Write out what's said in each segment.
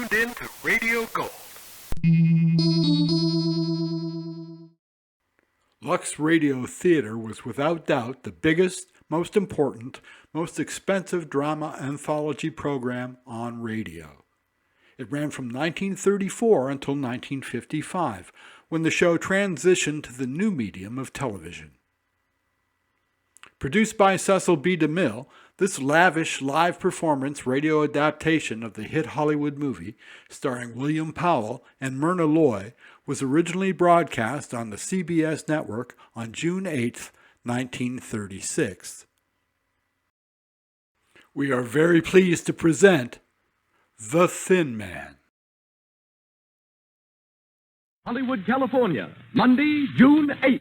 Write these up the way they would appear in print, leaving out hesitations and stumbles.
tuned in to Radio Gold. Lux Radio Theatre was without doubt the biggest, most important, most expensive drama anthology program on radio. It ran from 1934 until 1955, when the show transitioned to the new medium of television. Produced by Cecil B. DeMille, this lavish live performance radio adaptation of the hit Hollywood movie, starring William Powell and Myrna Loy, was originally broadcast on the CBS Network on June 8, 1936. We are very pleased to present The Thin Man. Hollywood, California, Monday, June 8th.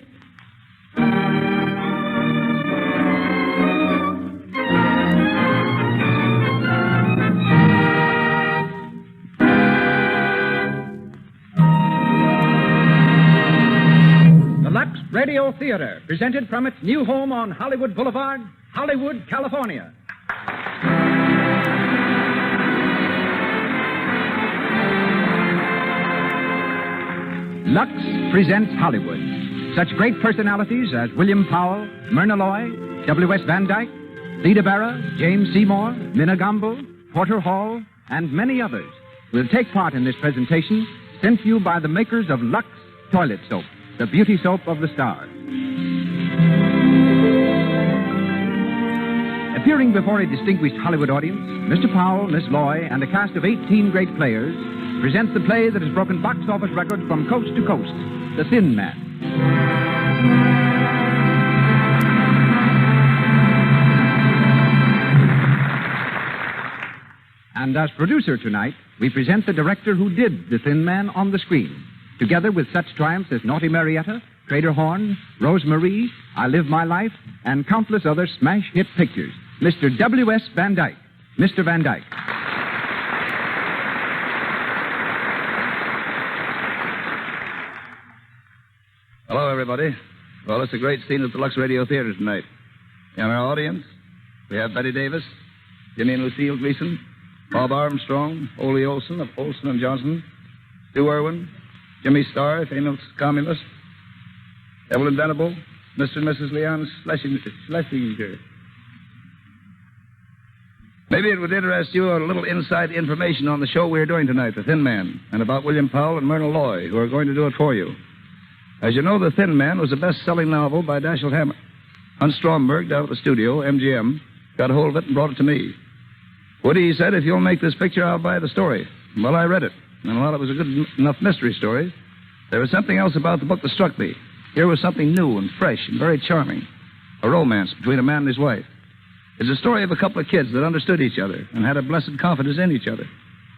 The Lux Radio Theatre, presented from its new home on Hollywood Boulevard, Hollywood, California. Lux presents Hollywood. Such great personalities as William Powell, Myrna Loy, W.S. Van Dyke, Theda Bara, James Seymour, Minna Gamble, Porter Hall, and many others will take part in this presentation sent to you by the makers of Lux Toilet Soap, the beauty soap of the stars. Appearing before a distinguished Hollywood audience, Mr. Powell, Miss Loy, and a cast of 18 great players presents the play that has broken box office records from coast to coast, The Thin Man. And as producer tonight, we present the director who did The Thin Man on the screen, together with such triumphs as Naughty Marietta, Trader Horn, Rose Marie, I Live My Life, and countless other smash hit pictures, Mr. W.S. Van Dyke. Mr. Van Dyke. Hello, everybody. Well, it's a great scene at the Lux Radio Theatre tonight. In our audience, we have Betty Davis, Jimmy and Lucille Gleason, Bob Armstrong, Ole Olson of Olson and Johnson, Stu Irwin, Jimmy Starr, famous communist, Evelyn Venable, Mr. and Mrs. Leon Schlesinger. Maybe it would interest you a little inside information on the show we're doing tonight, The Thin Man, and about William Powell and Myrna Loy, who are going to do it for you. As you know, The Thin Man was a best-selling novel by Dashielle Hammett. Hans Stromberg, down at the studio, MGM, got a hold of it and brought it to me. Woody, he said, if you'll make this picture, I'll buy the story. Well, I read it, and while it was a good enough mystery story, there was something else about the book that struck me. Here was something new and fresh and very charming. A romance between a man and his wife. It's a story of a couple of kids that understood each other and had a blessed confidence in each other.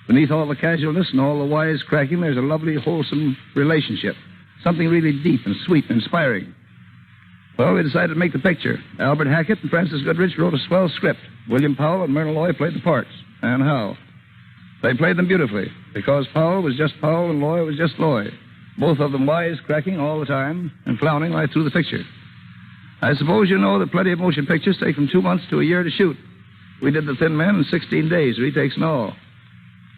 Beneath all the casualness and all the wisecracking, there's a lovely, wholesome relationship. Something really deep and sweet and inspiring. Well, we decided to make the picture. Albert Hackett and Francis Goodrich wrote a swell script. William Powell and Myrna Loy played the parts. And how? They played them beautifully, because Powell was just Powell and Loy was just Loy. Both of them wisecracking all the time and clowning right through the picture. I suppose you know that plenty of motion pictures take from 2 months to a year to shoot. We did The Thin Man in 16 days, retakes and all.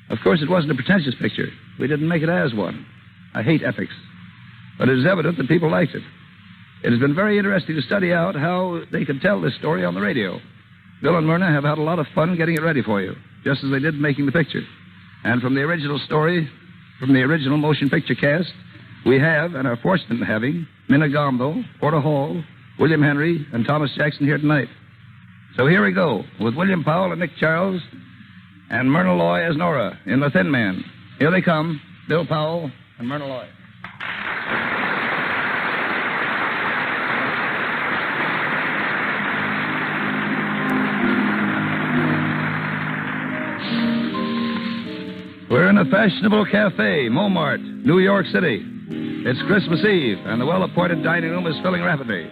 Of course, it wasn't a pretentious picture. We didn't make it as one. I hate epics. But it is evident that people liked it. It has been very interesting to study out how they could tell this story on the radio. Bill and Myrna have had a lot of fun getting it ready for you, just as they did making the picture. And from the original story, from the original motion picture cast, we have, and are fortunate in having, Minna Gamble, Porter Hall, William Henry, and Thomas Jackson here tonight. So here we go, with William Powell and Nick Charles, and Myrna Loy as Nora in The Thin Man. Here they come, Bill Powell and Myrna Loy. We're in a fashionable cafe, Montmartre, New York City. It's Christmas Eve, and the well-appointed dining room is filling rapidly.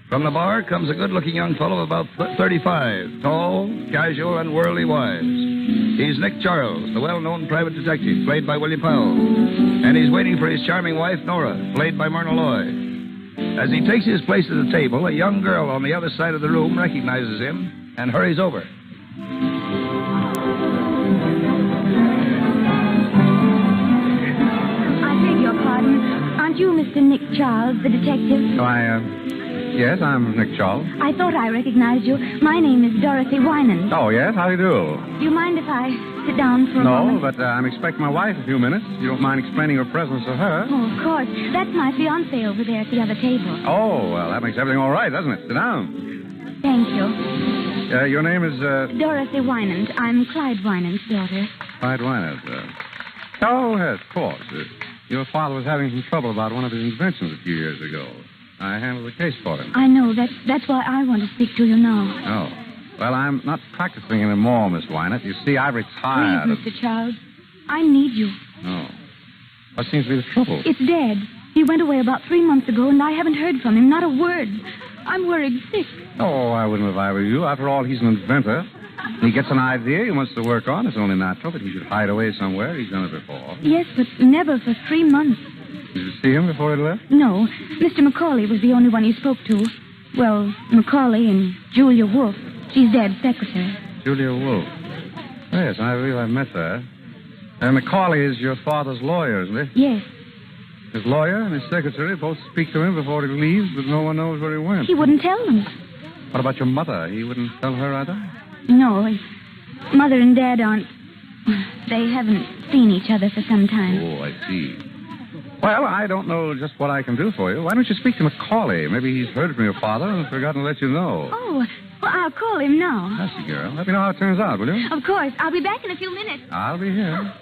From the bar comes a good-looking young fellow of about 35, tall, casual, and worldly wise. He's Nick Charles, the well-known private detective, played by William Powell. And he's waiting for his charming wife, Nora, played by Myrna Loy. As he takes his place at the table, a young girl on the other side of the room recognizes him and hurries over. Mr. Nick Charles, the detective? Yes, I'm Nick Charles. I thought I recognized you. My name is Dorothy Winans. Oh, yes? How do you do? Do you mind if I sit down for a moment? No, but I'm expecting my wife in a few minutes. You don't mind explaining your presence to her? Oh, of course. That's my fiancé over there at the other table. Oh, well, that makes everything all right, doesn't it? Sit down. Thank you. Your name is, Dorothy Winans. I'm Clyde Winans' daughter. Clyde Winans. Oh, yes, of course. Your father was having some trouble about one of his inventions a few years ago. I handled the case for him. I know. That's why I want to speak to you now. Oh. Well, I'm not practicing anymore, Miss Winans. You see, I've retired. Please, Mr. Charles. I need you. Oh. What seems to be the trouble? It's Dad. He went away about 3 months ago, and I haven't heard from him. Not a word. I'm worried sick. Oh, I wouldn't if I were you. After all, he's an inventor. He gets an idea he wants to work on. It's only natural that he should hide away somewhere. He's done it before. Yes, but never for 3 months. Did you see him before he left? No. Mr. Macaulay was the only one he spoke to. Well, Macaulay and Julia Wolfe. She's Dad's secretary. Julia Wolfe. Yes, I believe I met her. Macaulay is your father's lawyer, isn't he? Yes. His lawyer and his secretary both speak to him before he leaves, but no one knows where he went. He wouldn't tell them. What about your mother? He wouldn't tell her either? No. Mother and Dad aren't... They haven't seen each other for some time. Oh, I see. Well, I don't know just what I can do for you. Why don't you speak to Macaulay? Maybe he's heard from your father and forgotten to let you know. Oh, well, I'll call him now. That's the girl. Let me know how it turns out, will you? Of course. I'll be back in a few minutes. I'll be here.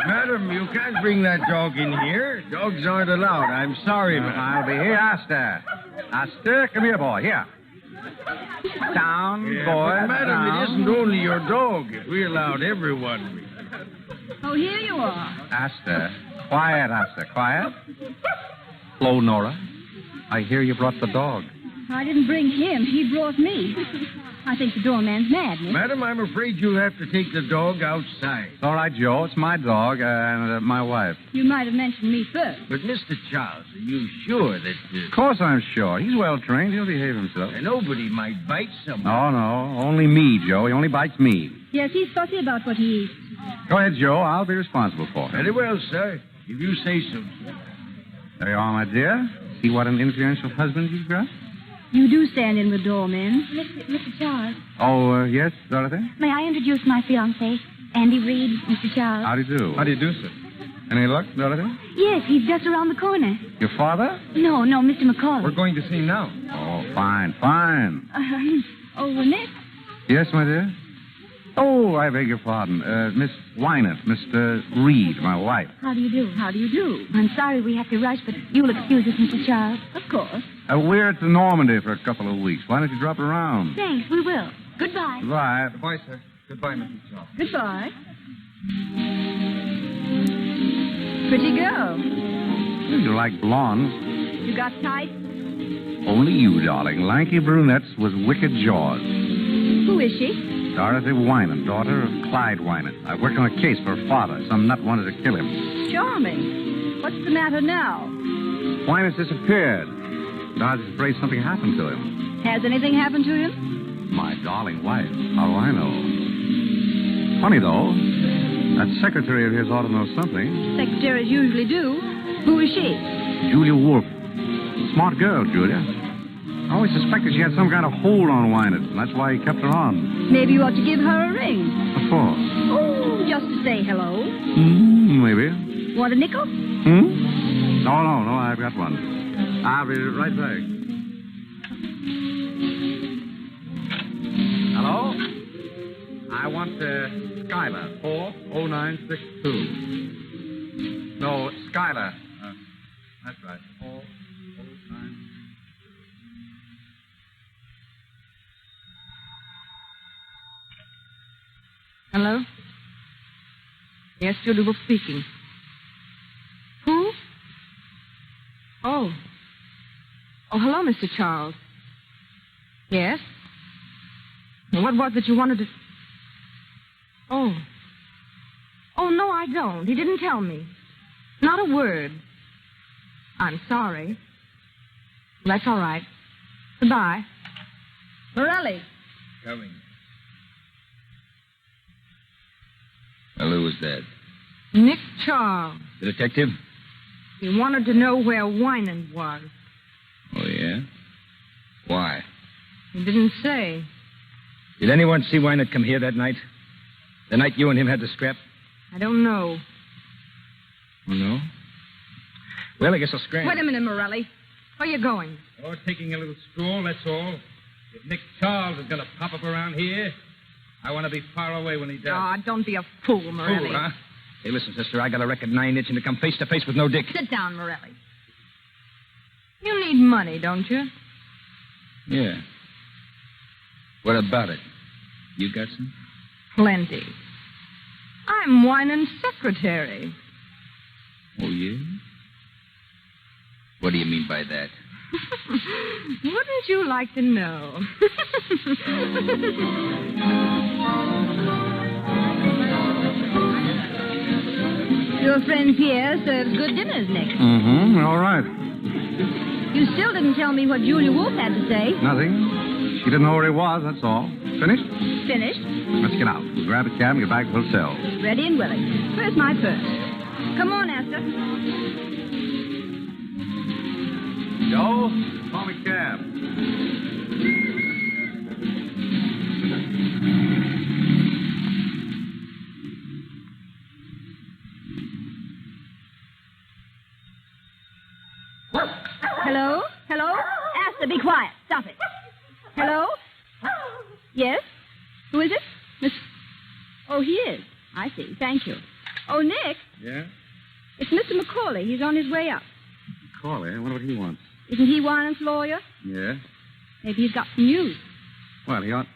Madam, you can't bring that dog in here. Dogs aren't allowed. I'm sorry, but I'll be here. Aster. Aster, come here, boy. Here. Down, boy. But, madam, down. it isn't only your dog. If we allowed everyone... Oh, here you are. Aster. Quiet, Aster. Quiet. Hello, Nora. I hear you brought the dog. I didn't bring him. He brought me. I think the doorman's mad, Nick. Madam, I'm afraid you'll have to take the dog outside. It's all right, Joe. It's my dog and my wife. You might have mentioned me first. But, Mr. Charles, are you sure that... Of course I'm sure. He's well trained. He'll behave himself. Nobody might bite someone. Oh, no. Only me, Joe. He only bites me. Yes, he's fussy about what he eats. Go ahead, Joe. I'll be responsible for him. Very well, sir. If you say so, sir. There you are, my dear. See what an influential husband you've got? You do stand in the door, man. Mr. Charles. Oh, yes, Dorothy? May I introduce my fiancé, Andy Reed, Mr. Charles? How do you do? How do you do, sir? Any luck, Dorothy? Yes, he's just around the corner. Your father? No, Mr. Macaulay. We're going to see him now. Oh, fine. Nick? Yes, my dear? Oh, I beg your pardon. Miss Winans, Mr. Reed, my wife. How do you do? I'm sorry we have to rush, but you'll excuse us, Mr. Charles. Of course. We're at Normandy for a couple of weeks. Why don't you drop around? Thanks, we will. Goodbye. Goodbye. Goodbye, sir. Goodbye, Mrs. Charles. Goodbye. Pretty girl. You like blondes. You got tight? Only you, darling. Lanky brunettes with wicked jaws. Who is she? Dorothy Winans, daughter of Clyde Winans. I worked on a case for her father. Some nut wanted to kill him. Charming. What's the matter now? Winans disappeared. I was afraid something happened to him. Has anything happened to him? My darling wife. How do I know? Funny, though. That secretary of his ought to know something. Secretaries usually do. Who is she? Julia Wolfe. Smart girl, Julia. I always suspected she had some kind of hold on Winans, and that's why he kept her on. Maybe you ought to give her a ring. What for? Oh, just to say hello. Maybe. Want a nickel? No, I've got one. I'll be right back. Hello? I want Skylar, 40962. No, Skylar. That's right, 409. Hello? Yes, Julie Wolfe speaking. Who? Oh, hello, Mr. Charles. Yes? What was it you wanted to... Oh, no, I don't. He didn't tell me. Not a word. I'm sorry. That's all right. Goodbye. Morelli. Coming. Well, who was that? Nick Charles. The detective? He wanted to know where Winant was. Oh, yeah? Why? He didn't say. Did anyone see Winant come here that night? The night you and him had the scrap? I don't know. Oh, no? Well, I guess I'll scram. Wait a minute, Morelli. Where are you going? Oh, taking a little stroll, that's all. If Nick Charles is going to pop up around here, I want to be far away when he does. Oh, don't be a fool, Morelli. Fool, huh? Hey, listen, sister, I got a record 9 itching to come face to face with no dick. Sit down, Morelli. You need money, don't you? Yeah. What about it? You got some? Plenty. I'm Winant's secretary. Oh, yeah? What do you mean by that? Wouldn't you like to know? Your friend Pierre serves good dinners, Nick. Mm-hmm. All right. You still didn't tell me what Julia Wolf had to say. Nothing. She didn't know where he was, that's all. Finished? Finished. Let's get out. We'll grab a cab and get back to the hotel. Ready and willing. Where's my purse? Come on, Esther. Joe, call me cab. Hello? Hello? Esther, be quiet. Stop it. Hello? Yes? Who is it? Miss... Oh, he is. I see. Thank you. Oh, Nick. Yeah? It's Mr. McCauley. He's on his way up. Corley, I wonder what he wants. Isn't he Winant's lawyer? Yeah? Maybe he's got some news. Well, he ought...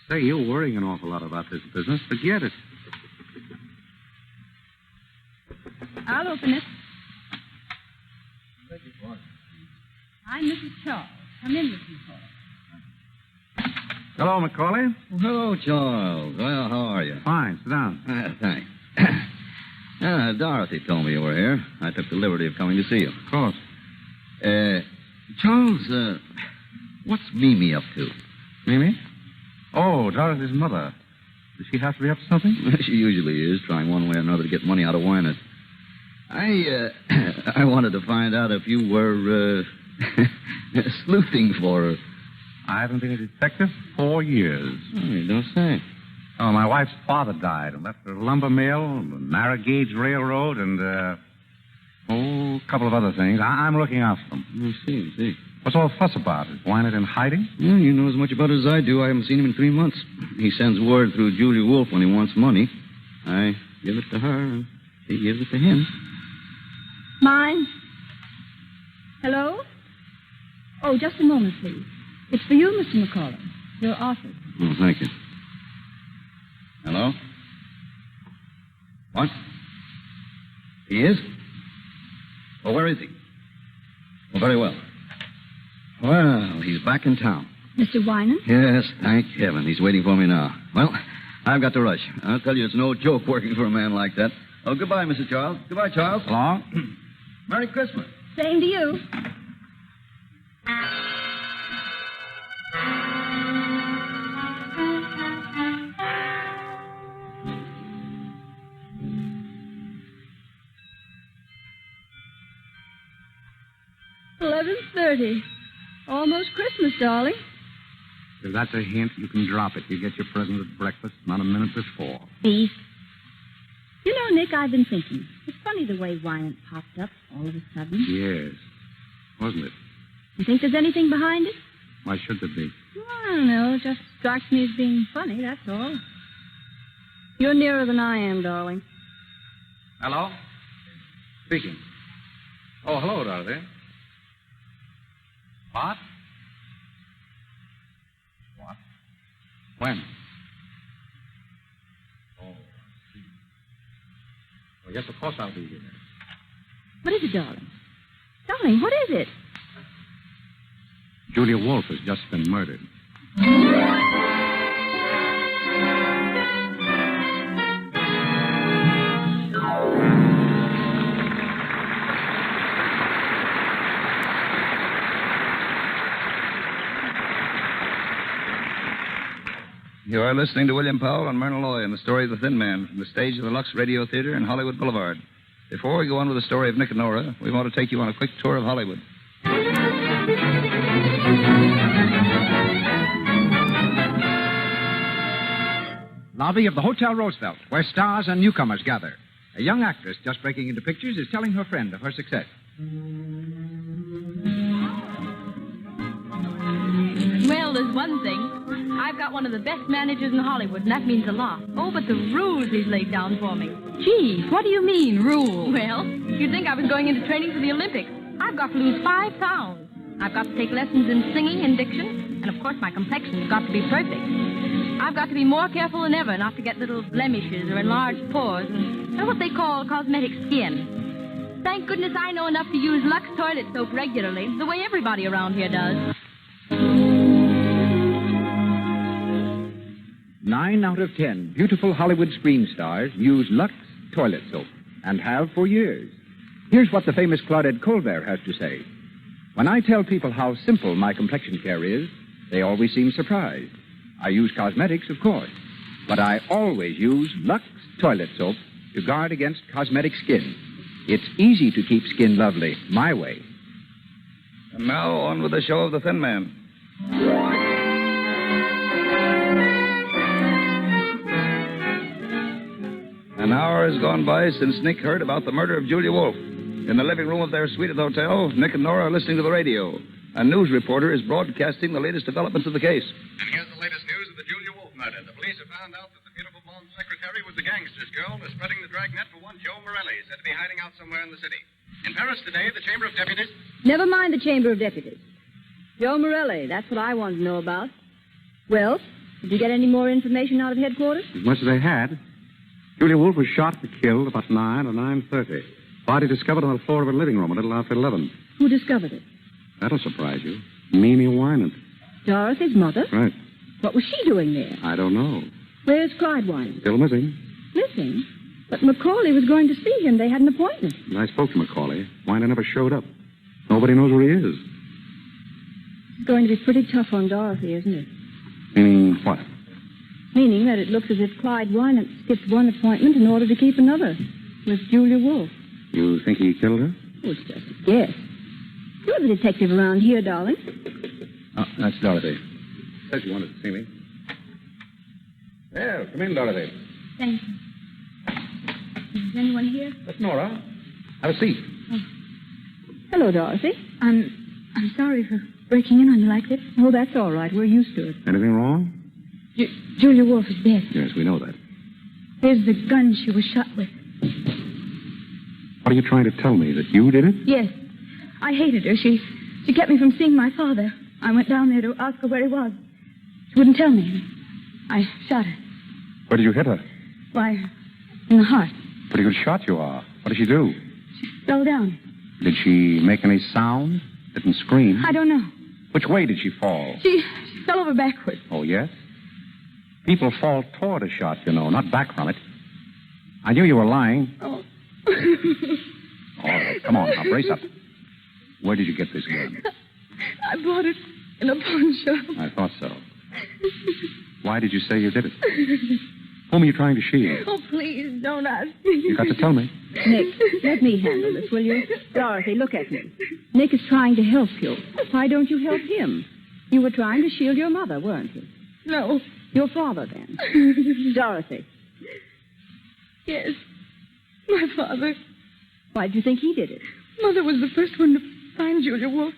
Say, you're worrying an awful lot about this business. Forget it. I'll open it. I'm Mrs. Charles. Come in, Mrs. McCauley. Hello, McCauley. Well, hello, Charles. Well, how are you? Fine. Sit down. Thanks. Dorothy told me you were here. I took the liberty of coming to see you. Of course. Charles, what's Mimi up to? Mimi? Oh, Dorothy's mother. Does she have to be up to something? She usually is, trying one way or another to get money out of Winant. I wanted to find out if you were, sleuthing for her. I haven't been a detective for 4 years. Oh, you don't say. Oh, my wife's father died and left her a lumber mill, a narrow gauge railroad, and, a couple of other things. I'm looking after them. I see. What's all the fuss about? Is Winant in hiding? Well, you know as much about it as I do. I haven't seen him in 3 months. He sends word through Julia Wolf when he wants money. I give it to her, and she gives it to him. Mine? Hello? Oh, just a moment, please. It's for you, Mr. McCauley. Your office. Oh, thank you. Hello? What? He is? Well, where is he? Oh, very well. Well, he's back in town. Mr. Winant? Yes, thank heaven. He's waiting for me now. Well, I've got to rush. I'll tell you, it's no joke working for a man like that. Oh, goodbye, Mr. Charles. Goodbye, Charles. Long? Merry Christmas. Same to you. $11:30. Almost Christmas, darling. If that's a hint, you can drop it. You get your present at breakfast, not a minute before. Beef. You know, Nick, I've been thinking. It's funny the way Winant popped up all of a sudden. Yes. Wasn't it? You think there's anything behind it? Why should there be? I don't know. It just strikes me as being funny, that's all. You're nearer than I am, darling. Hello? Speaking. Oh, hello, Dorothy. What? What? When? Oh, I see. Well, yes, of course I'll be here. What is it, darling? Darling, what is it? Julia Wolf has just been murdered. You are listening to William Powell and Myrna Loy in the story of The Thin Man from the stage of the Lux Radio Theatre in Hollywood Boulevard. Before we go on with the story of Nick and Nora, we want to take you on a quick tour of Hollywood. Lobby of the Hotel Roosevelt, where stars and newcomers gather. A young actress just breaking into pictures is telling her friend of her success. Well, there's one thing. I've got one of the best managers in Hollywood, and that means a lot. Oh, but the rules he's laid down for me. Gee, what do you mean, rules? Well, you'd think I was going into training for the Olympics. I've got to lose 5 pounds. I've got to take lessons in singing and diction, and of course my complexion's got to be perfect. I've got to be more careful than ever not to get little blemishes or enlarged pores and what they call cosmetic skin. Thank goodness I know enough to use Lux toilet soap regularly, the way everybody around here does. 9 out of 10 beautiful Hollywood screen stars use Lux toilet soap and have for years. Here's what the famous Claudette Colbert has to say. When I tell people how simple my complexion care is, they always seem surprised. I use cosmetics, of course, but I always use Lux toilet soap to guard against cosmetic skin. It's easy to keep skin lovely my way. And now, on with the show of The Thin Man. An hour has gone by since Nick heard about the murder of Julia Wolfe. In the living room of their suite at the hotel, Nick and Nora are listening to the radio. A news reporter is broadcasting the latest developments of the case. And here's the latest news of the Julia Wolfe murder. The police have found out that the beautiful blonde secretary was the gangster's girl who's spreading the dragnet for one Joe Morelli, said to be hiding out somewhere in the city. In Paris today, the Chamber of Deputies... Never mind the Chamber of Deputies. Joe Morelli, that's what I want to know about. Well, did you get any more information out of headquarters? As much as they had. Julia Wolfe was shot and killed about 9 or 9:30. Body discovered on the floor of her living room a little after 11. Who discovered it? That'll surprise you. Mimi Wynant. Dorothy's mother? Right. What was she doing there? I don't know. Where's Clyde Wynant? Still missing. Missing? But Macaulay was going to see him. They had an appointment. And I spoke to Macaulay. Wynant never showed up. Nobody knows where he is. It's going to be pretty tough on Dorothy, isn't it? Meaning what? Meaning that it looks as if Clyde Wynant skipped one appointment in order to keep another with Julia Wolfe. You think he killed her? Oh, it's just a guess. You're the detective around here, darling. Oh, that's Dorothy. Said you wanted to see me. Well, come in, Dorothy. Thank you. Is anyone here? That's Nora. Have a seat. Oh. Hello, Dorothy. I'm sorry for breaking in on you like this. Oh, that's all right. We're used to it. Anything wrong? Julia Wolfe is dead. Yes, we know that. Here's the gun she was shot with. What are you trying to tell me? That you did it? Yes. I hated her. She kept me from seeing my father. I went down there to ask her where he was. She wouldn't tell me. I shot her. Where did you hit her? Why, in the heart. Pretty good shot you are. What did she do? She fell down. Did she make any sound? Didn't scream? I don't know. Which way did she fall? She fell over backwards. Oh, yes? People fall toward a shot, you know, not back from it. I knew you were lying. Oh. All right, come on, now, brace up. Where did you get this gun? I bought it in a pawn shop. I thought so. Why did you say you did it? Whom are you trying to shield? Oh, please, don't ask me. You got to tell me. Nick, let me handle this, will you? Dorothy, look at me. Nick is trying to help you. Why don't you help him? You were trying to shield your mother, weren't you? No. Your father, then. Dorothy. Yes. My father. Why did you think he did it? Mother was the first one to find Julia Wolfe.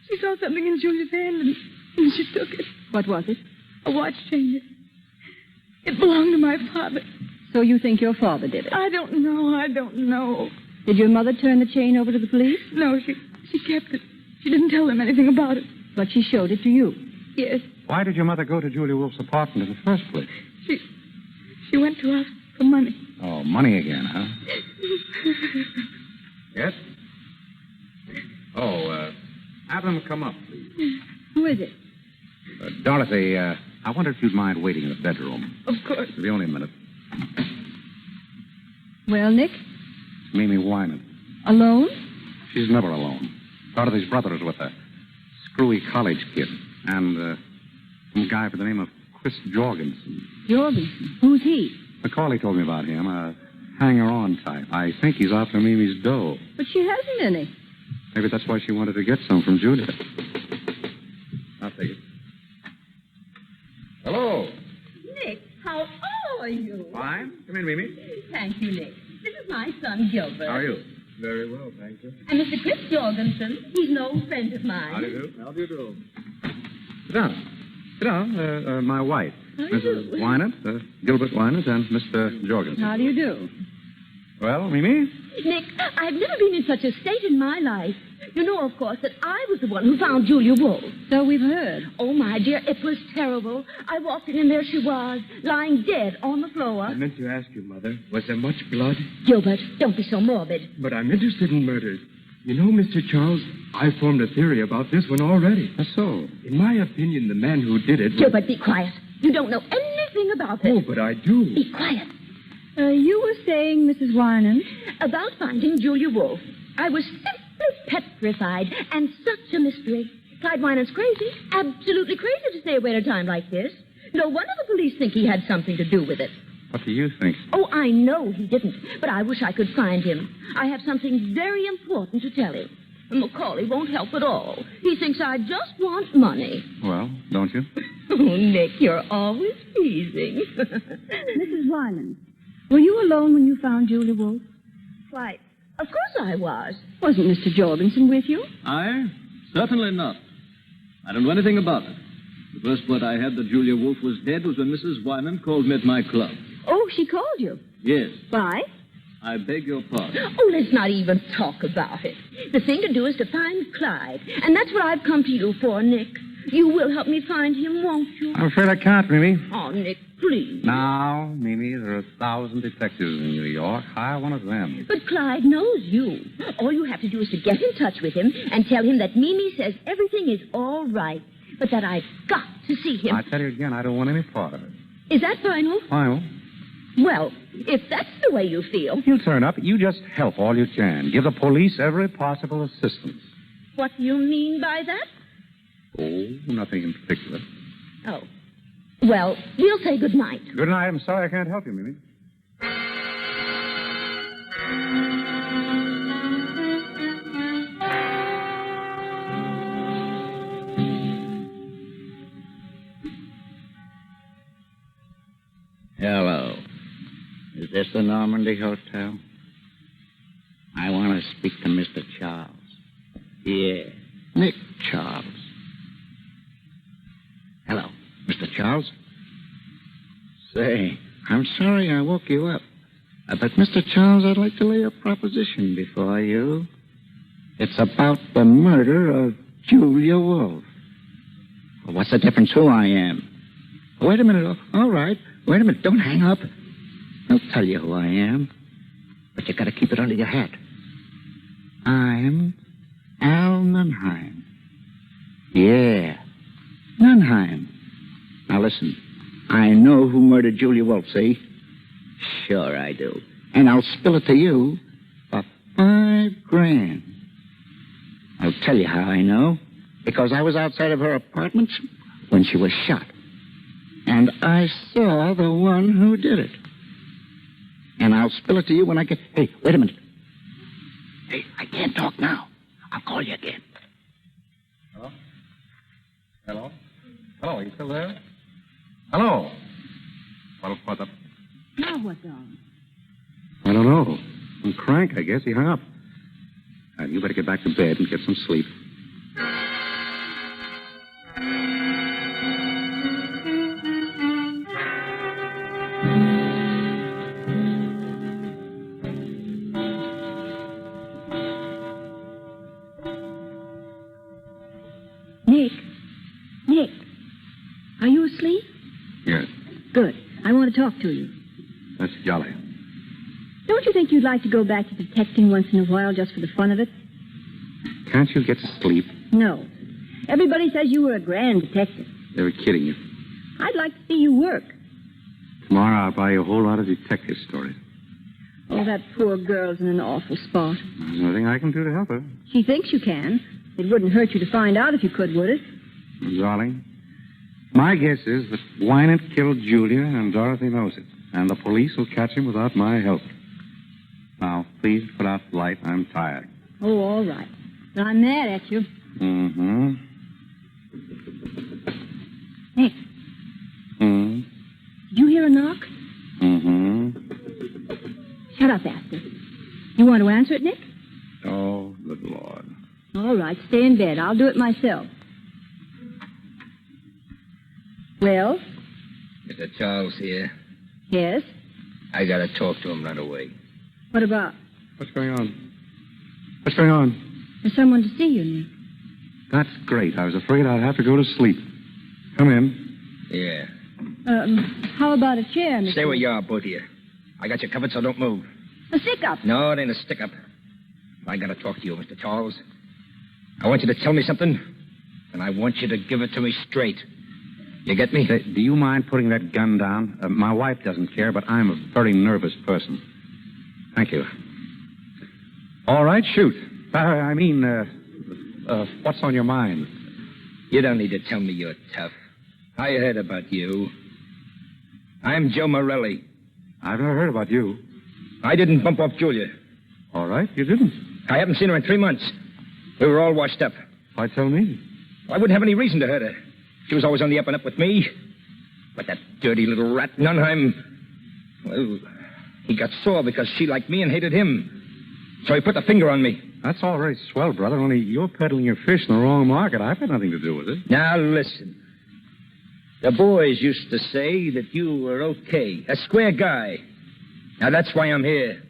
She saw something in Julia's hand, and she took it. What was it? A watch chain. It belonged to my father. So you think your father did it? I don't know. Did your mother turn the chain over to the police? No, she kept it. She didn't tell them anything about it. But she showed it to you? Yes. Why did your mother go to Julia Wolfe's apartment in the first place? She went to ask for money. Oh, money again, huh? Yes? Oh, have them come up, please. Who is it? Dorothy, I wonder if you'd mind waiting in the bedroom. Of course. It'll be only a minute. Well, Nick? It's Mimi Wynant. Alone? She's never alone. Dorothy's brother is with her. Screwy college kid. And some guy by the name of Chris Jorgensen. Jorgensen? Who's he? McCauley told me about him, a hanger-on type. I think he's after Mimi's dough. But she hasn't any. Maybe that's why she wanted to get some from Julia. I'll take it. Hello. Nick, how are you? Fine. Come in, Mimi. Thank you, Nick. This is my son, Gilbert. How are you? Very well, thank you. And Mr. Chris Jorgensen. He's an old friend of mine. How do you do? How do you do? Sit down. Sit down. My wife. How do you Mrs. do? Wynant, Gilbert Wynant, and Mr. Jorgensen. How do you do? Well, Mimi? Nick, I've never been in such a state in my life. You know, of course, that I was the one who found Julia Wolf. So we've heard. Oh, my dear, it was terrible. I walked in and there she was, lying dead on the floor. I meant to ask you, Mother, was there much blood? Gilbert, don't be so morbid. But I'm interested in murders. You know, Mr. Charles, I formed a theory about this one already. That's so. In my opinion, the man who did it... Gilbert, be quiet. You don't know anything about it. Oh, but I do. Be quiet. You were saying, Mrs. Wynan? About finding Julia Wolf. I was simply petrified, and such a mystery. Clyde Winans crazy, absolutely crazy to stay away at a time like this. No wonder the police think he had something to do with it. What do you think? Oh, I know he didn't, but I wish I could find him. I have something very important to tell him. And Macaulay won't help at all. He thinks I just want money. Well, don't you? Oh, Nick, you're always teasing. Mrs. Wynan, were you alone when you found Julia Wolf? Why, of course I was. Wasn't Mr. Jorgensen with you? I? Certainly not. I don't know anything about it. The first word I had that Julia Wolf was dead was when Mrs. Wyman called me at my club. Oh, she called you? Yes. Why? I beg your pardon. Oh, let's not even talk about it. The thing to do is to find Clyde. And that's what I've come to you for, Nick. You will help me find him, won't you? I'm afraid I can't, Mimi. Oh, Nick, please. Now, Mimi, there are 1,000 detectives in New York. Hire one of them. But Clyde knows you. All you have to do is to get in touch with him and tell him that Mimi says everything is all right, but that I've got to see him. I tell you again, I don't want any part of it. Is that final? Final. Well, if that's the way you feel. He'll turn up. You just help all you can. Give the police every possible assistance. What do you mean by that? Oh, nothing in particular. Oh. Well, we'll say good night. Good night. I'm sorry I can't help you, Mimi. Hello. Is this the Normandy Hotel? I want to speak to Mr. Charles. Yeah, Nick Charles. Hello, Mr. Charles? Say, I'm sorry I woke you up. But, Mr. Charles, I'd like to lay a proposition before you. It's about the murder of Julia Wolf. Well, what's the difference who I am? Wait a minute. All right. Wait a minute. Don't hang up. I'll tell you who I am. But you got to keep it under your hat. I'm Al Nunheim. Yeah, Nunheim. Now listen. I know who murdered Julia Wolf, see? Sure I do. And I'll spill it to you for $5,000. I'll tell you how I know. Because I was outside of her apartment when she was shot. And I saw the one who did it. And I'll spill it to you when I get... Hey, wait a minute. Hey, I can't talk now. I'll call you again. Hello? Hello? Hello, are you still there? Hello? Well, what's up? Now what's on? I don't know. Some crank, I guess. He hung up. You better get back to bed and get some sleep. Nick, are you asleep? Yes. Good. I want to talk to you. That's jolly. Don't you think you'd like to go back to detecting once in a while just for the fun of it? Can't you get to sleep? No. Everybody says you were a grand detective. They were kidding you. I'd like to see you work. Tomorrow I'll buy you a whole lot of detective stories. Oh, that poor girl's in an awful spot. There's nothing I can do to help her. She thinks you can. It wouldn't hurt you to find out if you could, would it? Darling, My guess is that Wynant killed Julia, and Dorothy knows it. And the police will catch him without my help. Now, please put out the light. I'm tired. Oh, all right. But I'm mad at you. Mm-hmm. Nick, Mm-hmm. did you hear a knock? Mm-hmm. Shut up, Astor. You want to answer it, Nick? Oh, good Lord. All right, stay in bed. I'll do it myself. Well? Mr. Charles here. Yes? I gotta talk to him right away. What about? What's going on? What's going on? There's someone to see you, Nick. That's great. I was afraid I'd have to go to sleep. Come in. Yeah. How about a chair, Mr. Stay where you are, both of you. I got you covered, so don't move. A stick-up. No, it ain't a stick-up. I gotta talk to you, Mr. Charles. I want you to tell me something, and I want you to give it to me straight. You get me? Do you mind putting that gun down? My wife doesn't care, but I'm a very nervous person. Thank you. All right, shoot. What's on your mind? You don't need to tell me you're tough. I heard about you. I'm Joe Morelli. I've never heard about you. I didn't bump off Julia. All right, you didn't. I haven't seen her in 3 months. We were all washed up. Why tell me? I wouldn't have any reason to hurt her. She was always on the up and up with me. But that dirty little rat, Nunheim, well, he got sore because she liked me and hated him. So he put the finger on me. That's all very swell, brother, only you're peddling your fish in the wrong market. I've had nothing to do with it. Now, listen. The boys used to say that you were okay, a square guy. Now, that's why I'm here.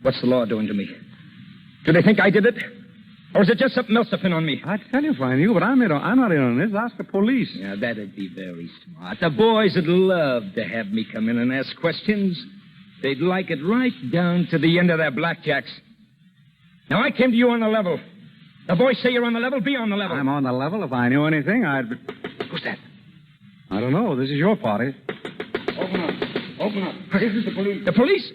What's the law doing to me? Do they think I did it? Or is it just something else to pin on me? I'd tell you if I knew, but I'm not in on this. Ask the police. Now, that'd be very smart. The boys would love to have me come in and ask questions. They'd like it right down to the end of their blackjacks. Now, I came to you on the level. The boys say you're on the level. Be on the level. I'm on the level. If I knew anything, I'd be... Who's that? I don't know. This is your party. Open up. Open up. This is the police. The police?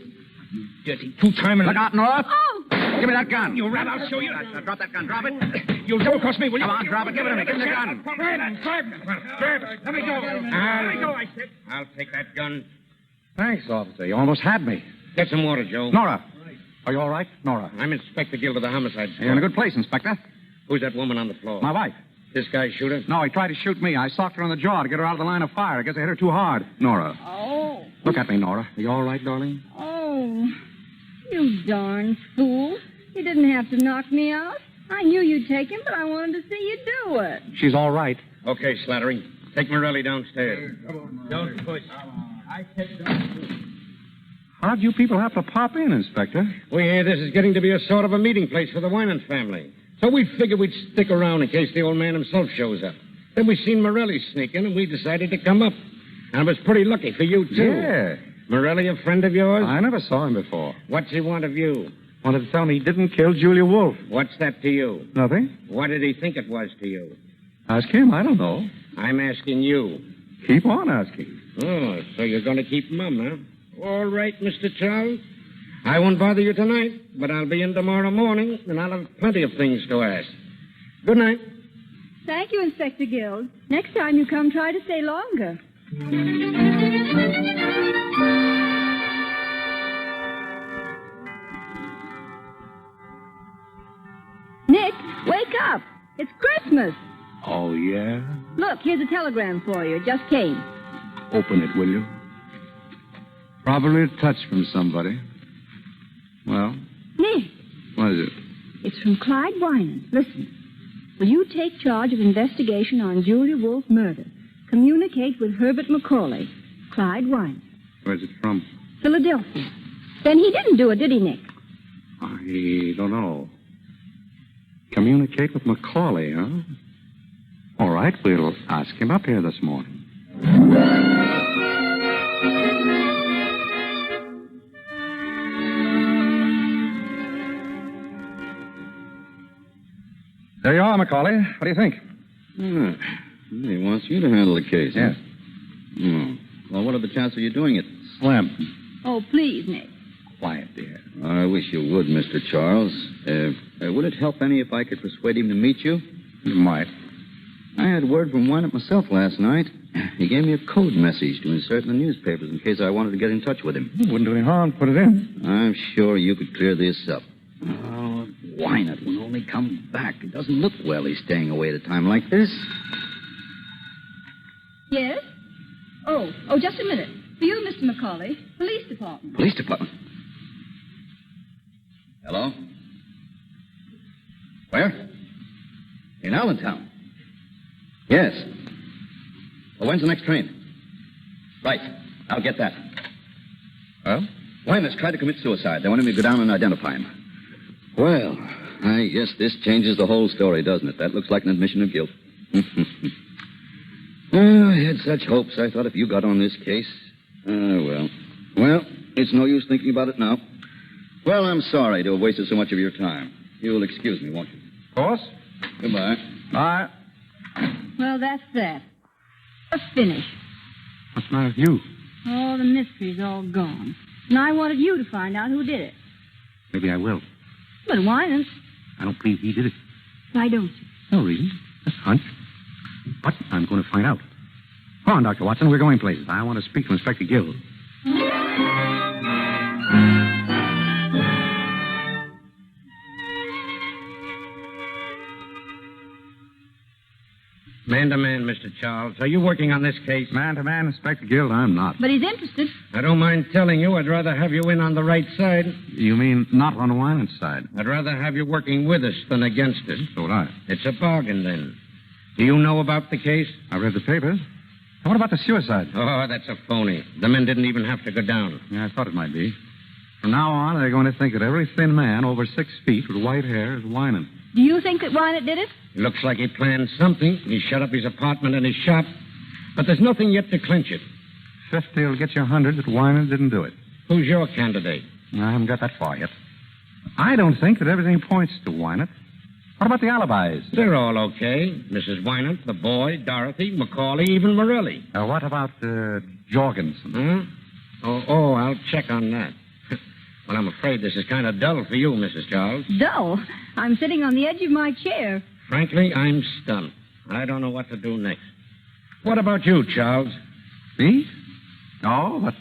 You dirty two-timer. Look out, North. Oh! Give me that gun. You rat, I'll show you. Now, drop that gun. Drop it. You'll double-cross me, will you? Come on, drop it. Give it to me. Give me the gun. Grab it. Let me go. Let me go, I said. I'll take that gun. Thanks, officer. You almost had me. Get some water, Joe. Nora. Are you all right? Nora. I'm Inspector Guild of the Homicide Squad. You're in a good place, Inspector. Who's that woman on the floor? My wife. This guy shoot her? No, he tried to shoot me. I socked her on the jaw to get her out of the line of fire. I guess I hit her too hard. Nora. Oh. Look at me, Nora. Are you all right, darling? Oh. You darn fool. You didn't have to knock me out. I knew you'd take him, but I wanted to see you do it. She's all right. Okay, Slattery. Take Morelli downstairs. Don't push. I take downstairs. How'd you people have to pop in, Inspector? We hear this is getting to be a sort of a meeting place for the Wynant family. So we figured we'd stick around in case the old man himself shows up. Then we seen Morelli sneak in, and we decided to come up. And it was pretty lucky for you, too. Yeah. Morelli a friend of yours? I never saw him before. What's he want of you? Wanted to tell me he didn't kill Julia Wolfe. What's that to you? Nothing. What did he think it was to you? Ask him. I don't know. I'm asking you. Keep on asking. Oh, so you're going to keep mum, huh? All right, Mr. Charles. I won't bother you tonight, but I'll be in tomorrow morning, and I'll have plenty of things to ask. Good night. Thank you, Inspector Guild. Next time you come, try to stay longer. Nick, wake up. It's Christmas. Oh, yeah? Look, here's a telegram for you. It just came. Open it, will you? Probably a touch from somebody. Well? Nick, What is it? it's from Clyde Wynant. Listen. Will you take charge of investigation on Julia Wolfe murder? Communicate with Herbert Macaulay. Clyde Wynant. Where's it from? Philadelphia. Then he didn't do it, did he, Nick? I don't know. Communicate with Macaulay, huh? All right, we'll ask him up here this morning. There you are, Macaulay. What do you think? He wants you to handle the case. Yes. Huh? Well, what are the chances of you doing it? Slim. Oh, please, Nick. Quiet, dear. I wish you would, Mr. Charles. Would it help any if I could persuade him to meet you? You might. I had word from Wynant myself last night. He gave me a code message to insert in the newspapers in case I wanted to get in touch with him. Wouldn't do any harm. Put it in. I'm sure you could clear this up. Oh, Wynant will only come back. It doesn't look well he's staying away at a time like this. Yes? Oh, just a minute. For you, Mr. Macaulay, police department. Police department? Hello? Where? In Allentown. Yes. Well, when's the next train? Right. I'll get that. Well? Wynant's tried to commit suicide. They want him to go down and identify him. Well, I guess this changes the whole story, doesn't it? That looks like an admission of guilt. Oh, I had such hopes. I thought if you got on this case... well. Well, it's no use thinking about it now. Well, I'm sorry to have wasted so much of your time. You'll excuse me, won't you? Of course. Goodbye. Bye. Well, that's that. A finish. What's the matter with you? Oh, the mystery's all gone. And I wanted you to find out who did it. Maybe I will. But Wynant. I don't believe he did it. Why don't you? No reason. Just a hunch. But I'm going to find out. Come on, Dr. Watson. We're going places. I want to speak to Inspector Gill. Man to man, Mr. Charles. Are you working on this case? Man to man, Inspector Gill, I'm not. But he's interested. I don't mind telling you, I'd rather have you in on the right side. You mean not on Wynant's side? I'd rather have you working with us than against us. So would I. It's a bargain, then. Do you know about the case? I read the papers. What about the suicide? Oh, that's a phony. The men didn't even have to go down. Yeah, I thought it might be. From now on, they're going to think that every thin man over 6 feet with white hair is Wynant. Do you think that Wynant did it? It looks like he planned something. He shut up his apartment and his shop. But there's nothing yet to clinch it. 50 will get you 100 that Wynant didn't do it. Who's your candidate? I haven't got that far yet. I don't think that everything points to Wynant. What about the alibis? They're all okay. Mrs. Wynant, the boy, Dorothy, Macaulay, even Morelli. What about Jorgensen? Oh, I'll check on that. Well, I'm afraid this is kind of dull for you, Mrs. Charles. Dull? I'm sitting on the edge of my chair. Frankly, I'm stunned. I don't know what to do next. What about you, Charles? Me? Oh, but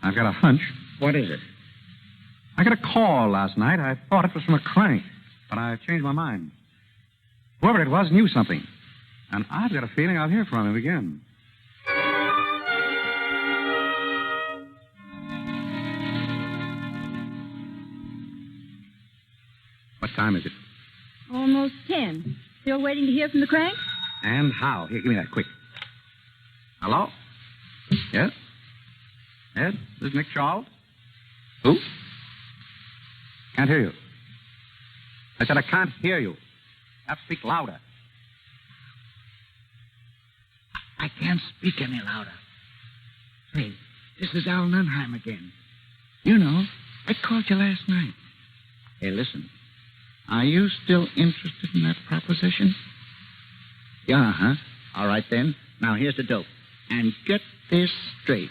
I've got a hunch. What is it? I got a call last night. I thought it was from a crank, but I changed my mind. Whoever it was knew something. And I've got a feeling I'll hear from him again. What time is it? Almost 10. Still waiting to hear from the crank? And how? Here, give me that quick. Hello? Yes? Ed? This is Nick Charles? Who? Can't hear you. I said I can't hear you. Have to speak louder. I can't speak any louder. Hey, this is Al Nunheim again. You know, I called you last night. Hey, listen. Are you still interested in that proposition? Yeah, huh? All right, then. Now, here's the dope. And get this straight.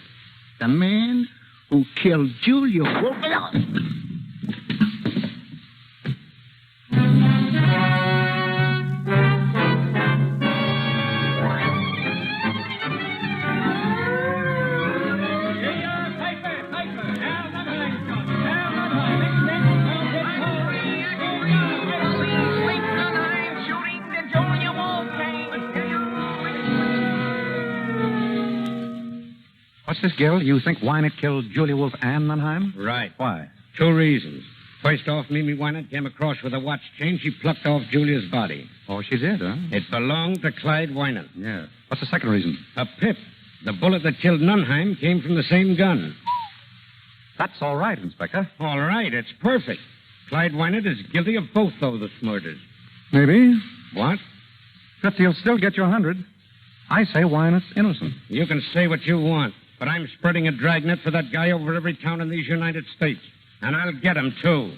The man who killed Julia Wolf... What's this, Gill? You think Wynant killed Julia Wolf and Nunheim? Right. Why? 2 reasons. First off, Mimi Wynant came across with a watch chain. She plucked off Julia's body. Oh, she did, huh? It belonged to Clyde Wynant. Yeah. What's the second reason? A pip. The bullet that killed Nunheim came from the same gun. That's all right, Inspector. All right, it's perfect. Clyde Wynant is guilty of both those murders. Maybe. What? 50 will still get you 100. I say Wynant's innocent. You can say what you want, but I'm spreading a dragnet for that guy over every town in these United States. And I'll get him, too.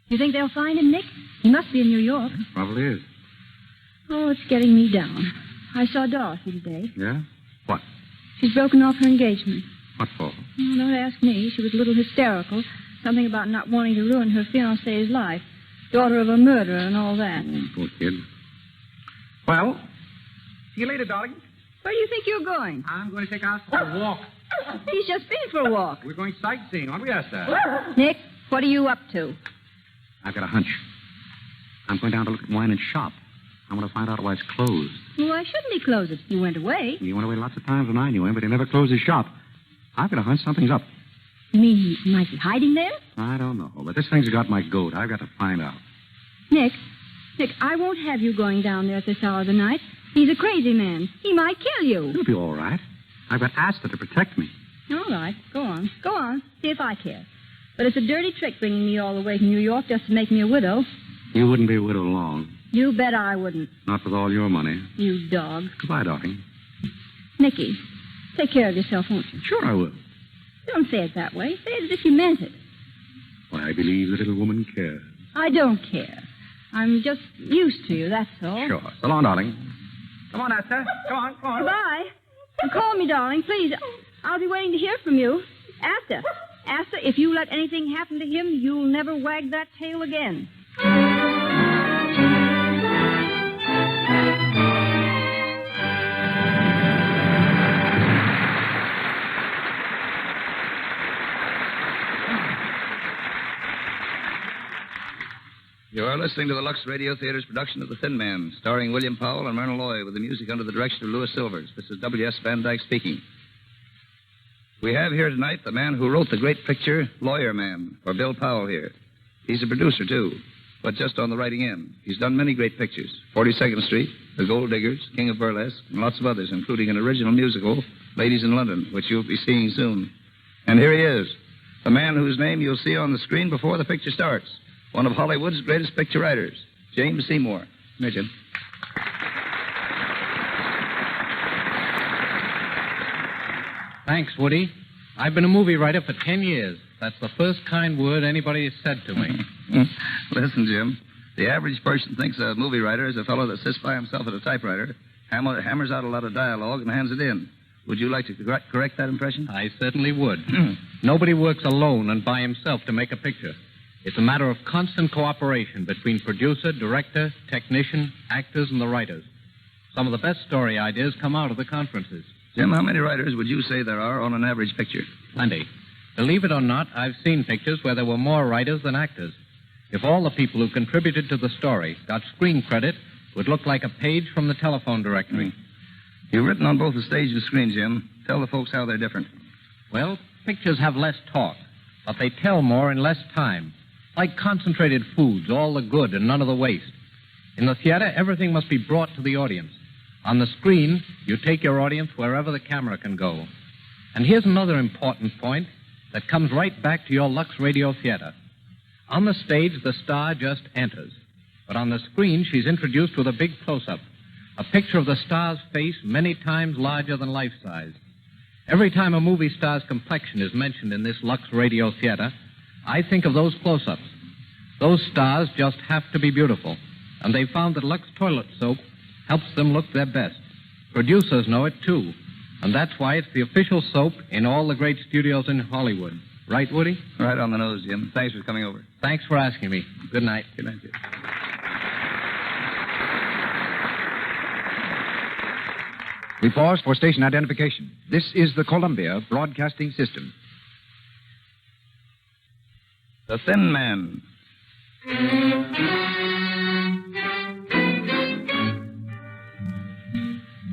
You think they'll find him, Nick? He must be in New York. Probably is. Oh, it's getting me down. I saw Dorothy today. Yeah? What? She's broken off her engagement. What for? Oh, don't ask me. She was a little hysterical. Something about not wanting to ruin her fiancé's life. Daughter of a murderer and all that. Poor kid. Well, see you later, darling. Where do you think you're going? I'm going to take us for a walk. He's just been for a walk. We're going sightseeing, aren't we, Esther? Nick, what are you up to? I've got a hunch. I'm going down to look at wine and shop. I want to find out why it's closed. Well, why shouldn't he close it? He went away. He went away lots of times when I knew him, but he never closed his shop. I've got a hunch something's up. You mean he might be hiding there? I don't know, but this thing's got my goat. I've got to find out. Nick, I won't have you going down there at this hour of the night. He's a crazy man. He might kill you. It'll be all right. I've got Asta to protect me. All right, go on. Go on. See if I care. But it's a dirty trick bringing me all the way to New York just to make me a widow. You wouldn't be a widow long. You bet I wouldn't. Not with all your money. You dog. Goodbye, darling. Nicky, take care of yourself, won't you? Sure I will. Don't say it that way. Say it as if you meant it. Well, I believe the little woman cares. I don't care. I'm just used to you, that's all. Sure. So long, darling. Come on, Esther. Go on. Goodbye. And call me, darling, please. I'll be waiting to hear from you. Asta, if you let anything happen to him, you'll never wag that tail again. You are listening to the Lux Radio Theatre's production of The Thin Man, starring William Powell and Myrna Loy, with the music under the direction of Louis Silvers. This is W.S. Van Dyke speaking. We have here tonight the man who wrote the great picture, Lawyer Man, for Bill Powell here. He's a producer, too, but just on the writing end. He's done many great pictures, 42nd Street, The Gold Diggers, King of Burlesque, and lots of others, including an original musical, Ladies in London, which you'll be seeing soon. And here he is, the man whose name you'll see on the screen before the picture starts. One of Hollywood's greatest picture writers, James Seymour. Come here, Jim. Thanks, Woody. I've been a movie writer for 10 years. That's the first kind word anybody has said to me. Listen, Jim, the average person thinks a movie writer is a fellow that sits by himself at a typewriter, hammers out a lot of dialogue, and hands it in. Would you like to correct that impression? I certainly would. Nobody works alone and by himself to make a picture. It's a matter of constant cooperation between producer, director, technician, actors, and the writers. Some of the best story ideas come out of the conferences. Jim, how many writers would you say there are on an average picture? Plenty. Believe it or not, I've seen pictures where there were more writers than actors. If all the people who contributed to the story got screen credit, it would look like a page from the telephone directory. You've written on both the stage and screen, Jim. Tell the folks how they're different. Well, pictures have less talk, but they tell more in less time. Like concentrated foods, all the good and none of the waste. In the theater, everything must be brought to the audience. On the screen, you take your audience wherever the camera can go. And here's another important point that comes right back to your Lux Radio Theatre. On the stage, the star just enters. But on the screen, she's introduced with a big close-up, a picture of the star's face many times larger than life-size. Every time a movie star's complexion is mentioned in this Lux Radio Theatre, I think of those close-ups. Those stars just have to be beautiful. And they found that Lux toilet soap helps them look their best. Producers know it, too. And that's why it's the official soap in all the great studios in Hollywood. Right, Woody? Right on the nose, Jim. Thanks for coming over. Thanks for asking me. Good night. Good night, Jim. We pause for station identification. This is the Columbia Broadcasting System. The Thin Man.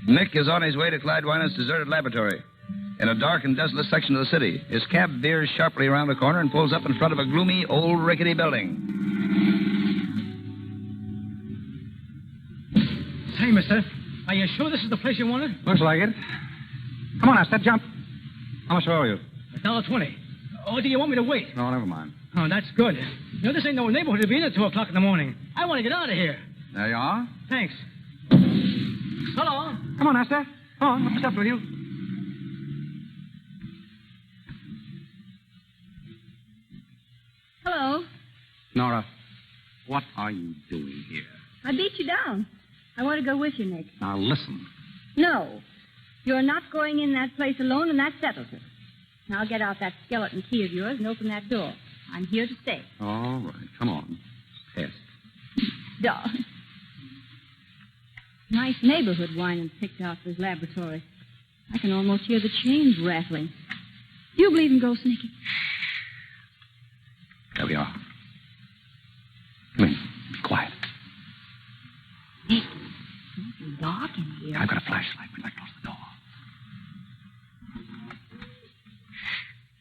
Nick is on his way to Clyde Winans' deserted laboratory. In a dark and desolate section of the city, his cab veers sharply around a corner and pulls up in front of a gloomy, old, rickety building. Say, mister, are you sure this is the place you wanted? Looks like it. Come on, Asta, jump. How much owe you? $1.20. Or do you want me to wait? No, never mind. Oh, that's good. You know, this ain't no neighborhood to be in at 2 o'clock in the morning. I want to get out of here. There you are. Thanks. Hello. Come on, Asta. Come on, what's up with you? Hello. Nora, What are you doing here? I beat you down. I want to go with you, Nick. Now, listen. No. You're not going in that place alone, and that settles it. Now get out that skeleton key of yours and open that door. I'm here to stay. All right. Come on. Test. Duh. Nice neighborhood Winans picked out for his laboratory. I can almost hear the chains rattling. Do you believe in ghosts, Nicky? There we are. Come in. Be quiet. Nick, it's dark in here. I've got a flashlight. We'd like to close the door.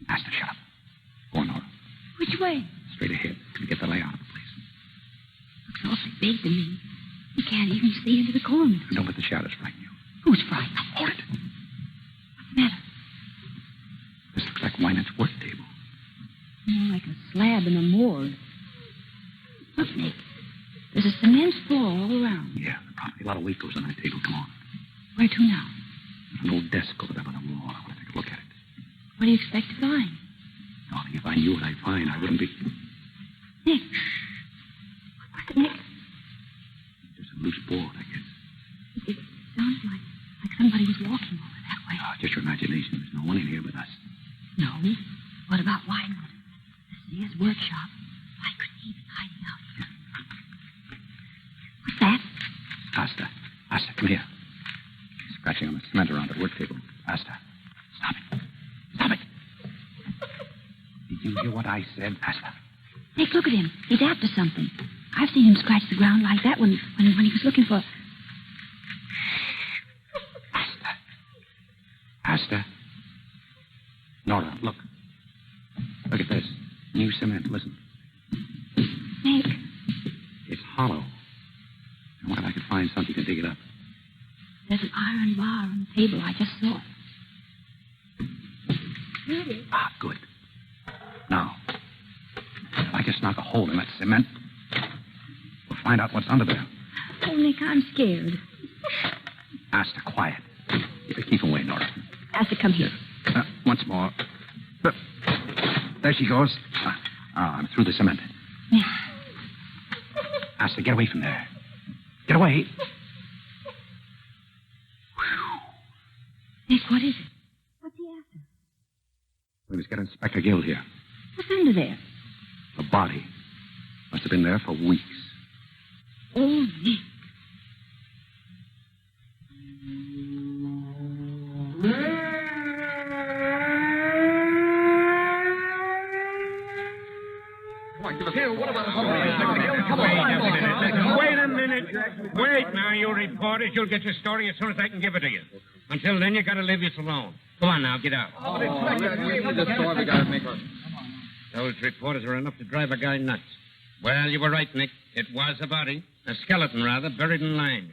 Master, shut up. Go on, Nora. Which way? Straight ahead. To get the layout of the place. Looks awfully big to me. You can't even see into the corners. Don't let the shadows frighten you. Who's frightened? Hold it. What's the matter? This looks like Winant's work table. More like a slab in a morgue. Look, Nick. There's a cement floor all around. Yeah, probably a lot of weight goes on that table. Come on. Where to now? There's an old desk over there by the wall. I want to take a look at it. What do you expect to find? Oh, I think if I knew what I'd find, I wouldn't be... Nick. What's it, Nick? Just a loose board, I guess. It sounds like somebody was walking over that way. Oh, just your imagination. There's no one in here but us. No. What about Wyman? This is his workshop. Why couldn't he be hiding out here? What's that? Asta. Asta, come here. Scratching on the cement around the work table. Asta. Stop it. Stop it. Did you hear what I said, Asta? Nick, look at him. He's after something. I've seen him scratch the ground like that when he was looking for... Asta. Asta. Nora, look. Look at this. New cement. Listen. Nick. It's hollow. I wonder if I could find something to dig it up. There's an iron bar on the table. I just saw it. Here it is. Ah, good. Now, if I just knock a hole in that cement, we'll find out what's under there. Oh, Nick, I'm scared. Asta, quiet. Keep away, Nora. Asta, come here. Once more. There she goes. I'm through the cement. Yeah. Asta, get away from there. Get away. Nick, what is it? What's he after? We must get Inspector Gill here. What's under there? The body. Must have been there for weeks. Oh, Nick. Wait a minute. Wait now, you reporters. You'll get your story as soon as I can give it to you. Until then, you gotta leave us alone. Come on now, get out. Those reporters are enough to drive a guy nuts. Well, you were right, Nick. It was a body. A skeleton, rather, buried in lime.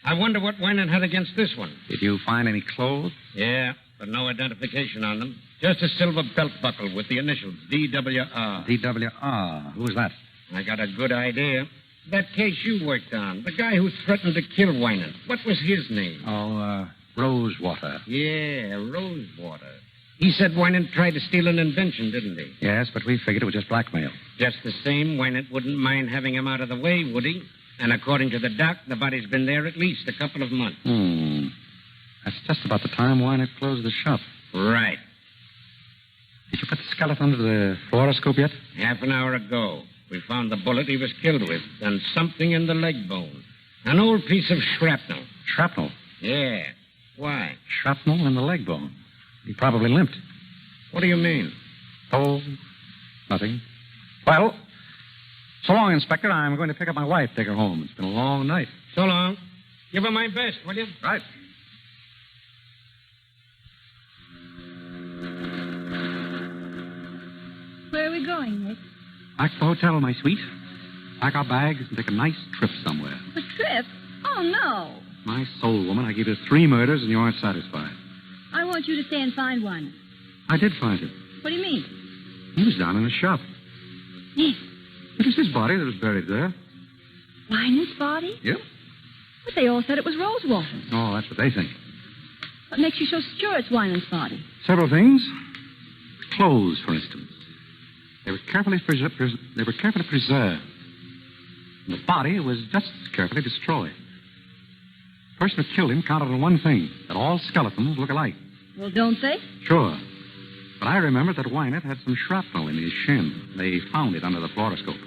I wonder what Winan had against this one. Did you find any clothes? Yeah, but no identification on them. Just a silver belt buckle with the initials, DWR. DWR. Who's that? I got a good idea. That case you worked on. The guy who threatened to kill Winan. What was his name? Oh, Rosewater. Yeah, Rosewater. He said Winan tried to steal an invention, didn't he? Yes, but we figured it was just blackmail. Just the same, Winan wouldn't mind having him out of the way, would he? And according to the doc, the body's been there at least a couple of months. That's just about the time Wynant closed the shop. Right. Did you put the skeleton under the fluoroscope yet? Half an hour ago. We found the bullet he was killed with and something in the leg bone. An old piece of shrapnel. Shrapnel? Yeah. Why? Shrapnel in the leg bone. He probably limped. What do you mean? Oh, nothing. Well, so long, Inspector. I'm going to pick up my wife, take her home. It's been a long night. So long. Give her my best, will you? Right. Where are we going, Nick? Back to the hotel, my sweet. Pack our bags and take a nice trip somewhere. A trip? Oh, no. My soul, woman, I gave you 3 murders and you aren't satisfied. I want you to stay and find one. I did find him. What do you mean? He was down in the shop. Nick. It was his body that was buried there. Linus' body? Yep. But they all said it was Rosewater. Oh, that's what they think. What makes you so sure it's Winan's body? Several things. Clothes, for instance. They were carefully preserved. The body was just as carefully destroyed. The person who killed him counted on one thing, that all skeletons look alike. Well, don't they? Sure. But I remembered that Wynant had some shrapnel in his shin. They found it under the fluoroscope.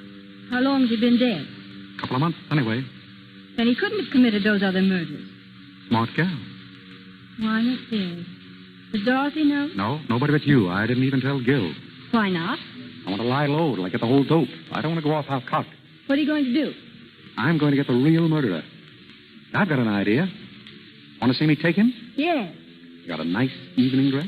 How long has he been dead? A couple of months, anyway. Then he couldn't have committed those other murders. Smart girl. Why not dead? Does Dorothy know? No, nobody but you. I didn't even tell Gil. Why not? I want to lie low till I get the whole dope. I don't want to go off half-cocked. What are you going to do? I'm going to get the real murderer. I've got an idea. Want to see me take him? Yes. You got a nice evening dress?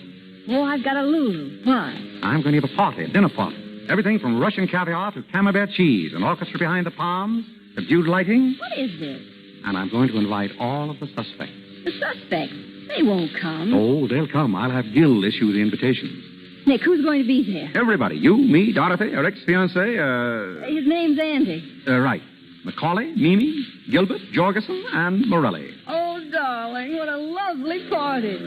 Oh, I've got a Lulu. Why? I'm going to give a party, a dinner party. Everything from Russian caviar to camembert cheese, an orchestra behind the palms, subdued lighting. What is this? And I'm going to invite all of the suspects. The suspects? They won't come. Oh, they'll come. I'll have Gil issue the invitations. Nick, who's going to be there? Everybody. You, me, Dorothy, her ex-fiancé, His name's Andy. right. Macaulay, Mimi, Gilbert, Jorgensen, and Morelli. Oh, darling, what a lovely party.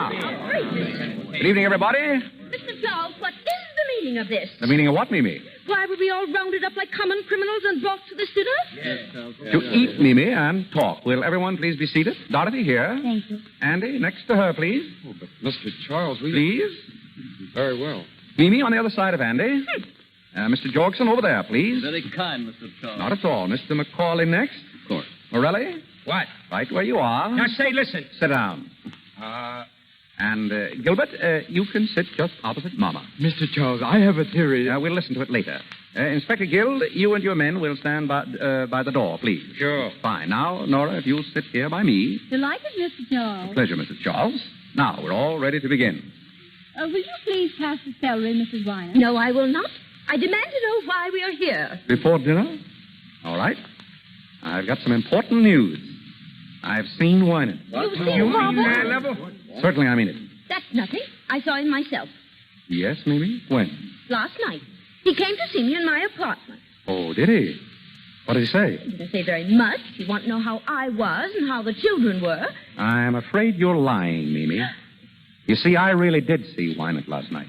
Good evening, everybody. Mr. Charles, what is the meaning of this? The meaning of what, Mimi? Why were we all rounded up like common criminals and brought to the dinner? To eat, Mimi, and talk. Will everyone please be seated? Dorothy here. Thank you. Andy, next to her, please. Oh, but Mr. Charles, we... Please. Very well. Mimi on the other side of Andy. Mr. Jorgensen over there, please. Very kind, Mr. Charles. Not at all. Mr. Macaulay next. Of course. Morelli? What? Right where you are. Now, say, listen. Sit down. And, Gilbert, you can sit just opposite Mama. Mr. Charles, I have a theory. We'll listen to it later. Inspector Guild, you and your men will stand by the door, please. Sure. Fine. Now, Nora, if you'll sit here by me. Delighted, Mr. Charles. Pleasure, Mrs. Charles. Now, we're all ready to begin. Will you please pass the celery, Mrs. Wynant? No, I will not. I demand to know why we are here. Before dinner? All right. I've got some important news. I've seen Wynant. You've seen Father? level? Certainly I mean it. That's nothing. I saw him myself. Yes, Mimi? When? Last night. He came to see me in my apartment. Oh, did he? What did he say? He didn't say very much. He wanted to know how I was and how the children were. I'm afraid you're lying, Mimi. You see, I really did see Wynant last night.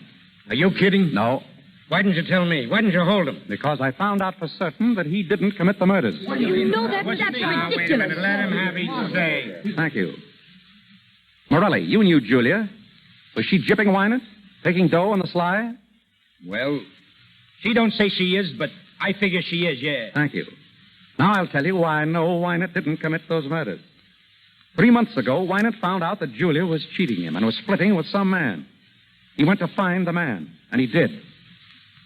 Are you kidding? No, Why didn't you tell me? Why didn't you hold him? because I found out for certain that he didn't commit the murders. You know that's Wait a ridiculous. minute. Let him have his say. Thank you. Morelli, you knew Julia. Was she jipping Wynant? Taking dough on the sly? Well, she don't say she is, but I figure she is, yeah. Thank you. Now I'll tell you why I know Wynant didn't commit those murders. 3 months ago, Wynant found out that Julia was cheating him and was splitting with some man. He went to find the man, and he did.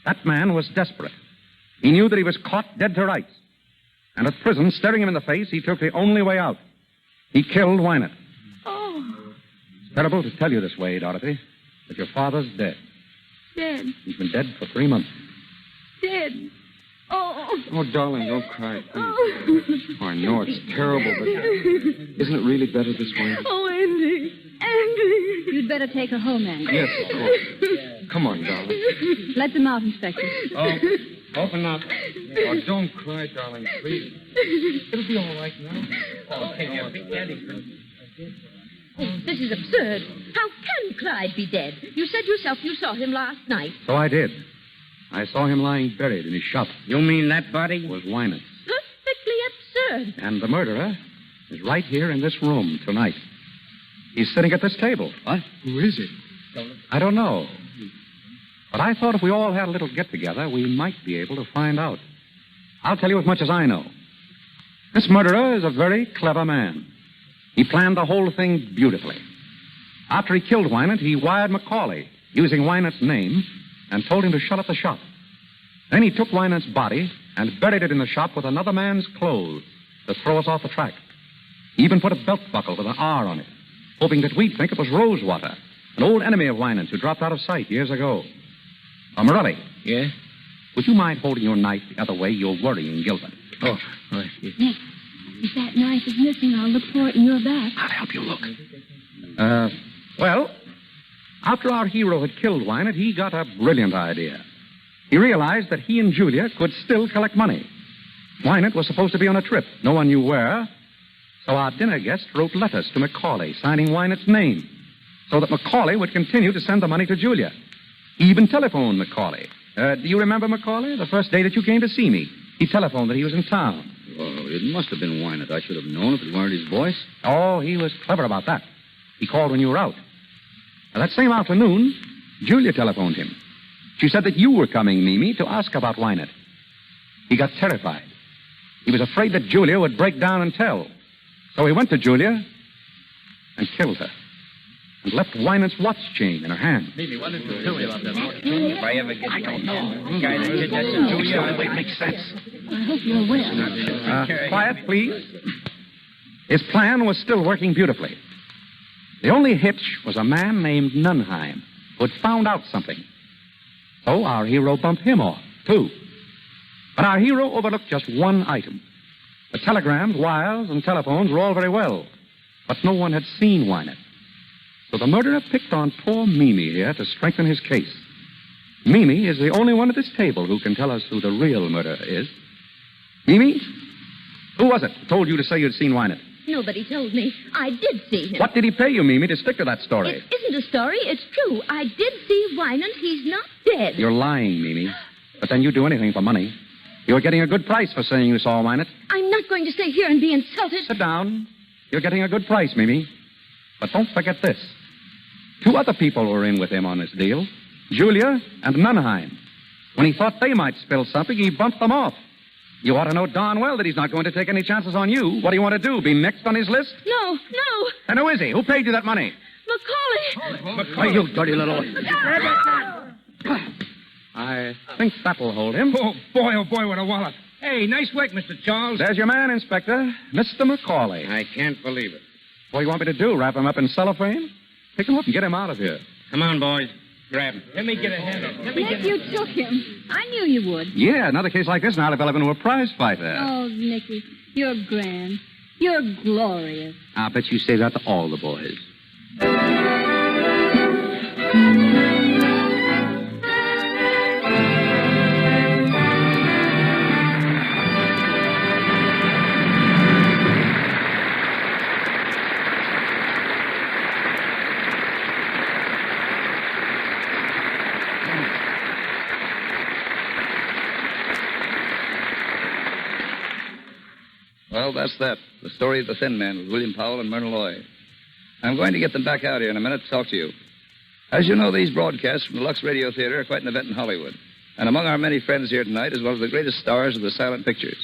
That man was desperate. He knew that he was caught dead to rights. And at prison, staring him in the face, he took the only way out. He killed Wynant. Oh, It's terrible to tell you this way, Dorothy, but your father's dead. dead, He's been dead for 3 months. dead. Oh. Oh, darling, don't cry, please. Oh. Oh, I know it's terrible, but isn't it really better this way? Oh, Andy. Andy. You'd better take her home, Andy. Yes, of course. Come on, darling. Let them out, Inspector. Oh, open up. Oh, don't cry, darling, please. It'll be all right now. Oh, this is absurd. How can Clyde be dead? You said yourself you saw him last night. So I did. I saw him lying buried in his shop. You mean that body? Was Wynant. Perfectly absurd. And the murderer is right here in this room tonight. He's sitting at this table. What? Who is it? I don't know. But I thought if we all had a little get-together, we might be able to find out. I'll tell you as much as I know. This murderer is a very clever man. He planned the whole thing beautifully. After he killed Wynant, he wired Macaulay, using Wynant's name, and told him to shut up the shop. Then he took Wynant's body and buried it in the shop with another man's clothes to throw us off the track. He even put a belt buckle with an R on it, hoping that we'd think it was Rosewater, an old enemy of Wynant's who dropped out of sight years ago. Morelli. Yeah? Would you mind holding your knife the other way? You're worrying Gilbert. Oh, right. Yeah. Nick, if that knife is missing, I'll look for it in your back. I'll help you look. Well, after our hero had killed Wynant, he got a brilliant idea. He realized that he and Julia could still collect money. Wynant was supposed to be on a trip. No one knew where. So our dinner guest wrote letters to Macaulay, signing Wynett's name, so that Macaulay would continue to send the money to Julia. He even telephoned Macaulay. Do you remember Macaulay? The first day that you came to see me, he telephoned that he was in town. Oh, it must have been Wynett. I should have known if it weren't his voice. Oh, he was clever about that. He called when you were out. Now, that same afternoon, Julia telephoned him. She said that you were coming, Mimi, to ask about Wynett. He got terrified. He was afraid that Julia would break down and tell. So he went to Julia and killed her. And left Wynett's watch chain in her hand. Mimi, what did you tell me about that watch? If I ever get the guy that did that to Julia, it makes sense. I hope you're well. Quiet, please. His plan was still working beautifully. The only hitch was a man named Nunheim who had found out something. So our hero bumped him off, too. But our hero overlooked just one item. The telegrams, wires, and telephones were all very well, but no one had seen Wynett. So the murderer picked on poor Mimi here to strengthen his case. Mimi is the only one at this table who can tell us who the real murderer is. Mimi, who was it who told you to say you'd seen Wynett? Nobody told me. I did see him. What did he pay you, Mimi, to stick to that story? It isn't a story. It's true. I did see Wynett. He's not dead. You're lying, Mimi. But then you'd do anything for money. You're getting a good price for saying you saw Wynett. I'm not going to stay here and be insulted. Sit down. You're getting a good price, Mimi. But don't forget this. 2 other people were in with him on this deal. Julia and Nunheim. When he thought they might spill something, he bumped them off. You ought to know darn well that he's not going to take any chances on you. What do you want to do, be next on his list? No. And who is he? Who paid you that money? Macaulay. Oh, you dirty little... I think that'll hold him. Oh, boy, what a wallop. Hey, nice work, Mr. Charles. There's your man, Inspector. Mr. Macaulay. I can't believe it. What do you want me to do, wrap him up in cellophane? Pick him up and get him out of here. Come on, boys. Grab him. Let me get a handle. Nick, you took him. I knew you would. Yeah, another case like this, and I'll develop into a prize fighter. Oh, Nicky, you're grand. You're glorious. I bet you say that to all the boys. Well, that's that. The story of the Thin Man with William Powell and Myrna Loy. I'm going to get them back out here in a minute to talk to you. As you know, these broadcasts from the Lux Radio Theatre are quite an event in Hollywood. And among our many friends here tonight is one of the greatest stars of the silent pictures.